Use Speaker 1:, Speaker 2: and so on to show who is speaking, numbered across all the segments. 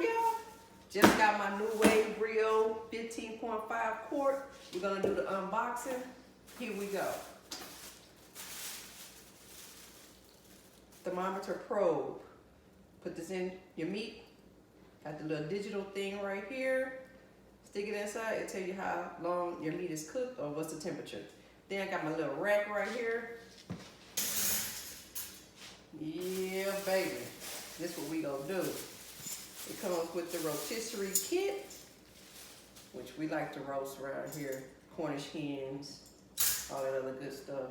Speaker 1: y'all? Just got my NuWave Rio 15.5 quart. We're gonna do the unboxing. Here we go. Thermometer probe. Put this in your meat. Got the little digital thing right here. Stick it inside. It'll tell you how long your meat is cooked or what's the temperature. Then I got my little rack right here. Yeah, baby. This is what we gonna do. It comes with the rotisserie kit, which we like to roast around here. Cornish hens, all that other good stuff.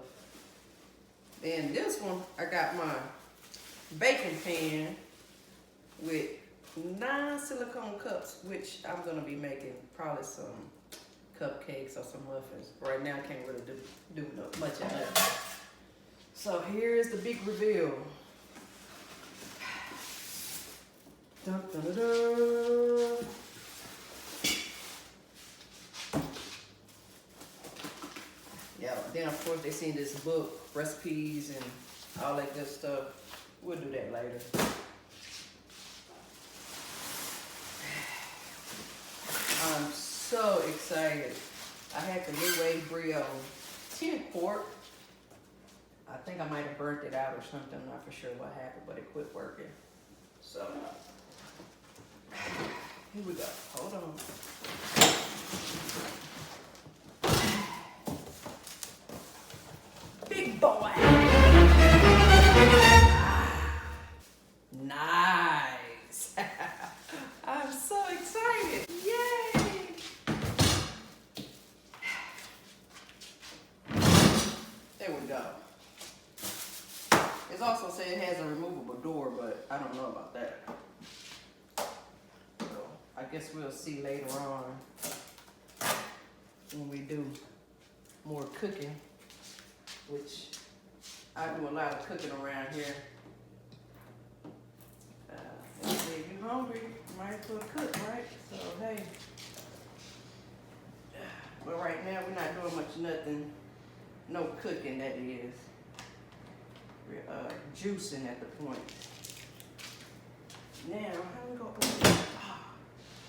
Speaker 1: Then this one, I got my baking pan with 9 silicone cups, which I'm gonna be making probably some cupcakes or some muffins. Right now I can't really do much of that. So here's the big reveal. Dun, dun, dun, dun. Yeah, then of course they seen this book, recipes and all that good stuff. We'll do that later. I'm so excited. I had the NuWave Rio 10 quart. I think I might have burnt it out or something. I'm not for sure what happened, but it quit working. So, here we go. Hold on. Big boy. Nice. I'm so excited. Yay. There we go. It's also saying it has a removable door, but I don't know about that. So I guess we'll see later on when we do more cooking, which I do a lot of cooking around here. If you're hungry, you might as well cook, right? So hey. But right now we're not doing much nothing. No cooking, that is. We're juicing at the point. Now, how we gonna open it?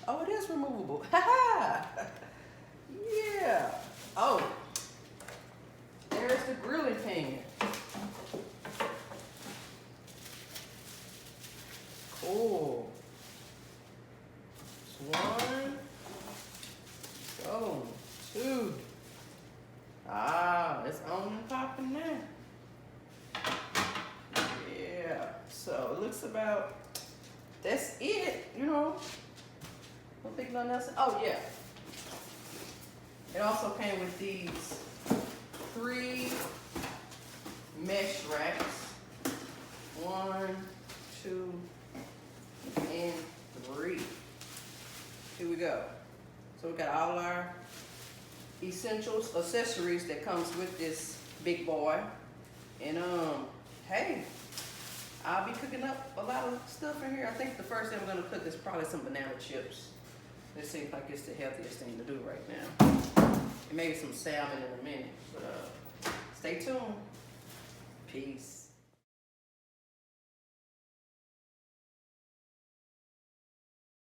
Speaker 1: Oh, it is removable. Ha! Yeah. Oh, there's the grilling pan. Cool. It's 1. So, 2. Ah, it's on and popping now. Yeah, so it looks about, that's it, you know. Don't think nothing else. Oh yeah. It also came with these 3 mesh racks. 1, 2, and 3. Here we go. So we got all our essentials, accessories that comes with this big boy. And hey, I'll be cooking up a lot of stuff in here. I think the first thing I'm gonna cook is probably some banana chips. It seems like it's the healthiest thing to do right now. And maybe some salmon in a minute, but stay tuned. Peace.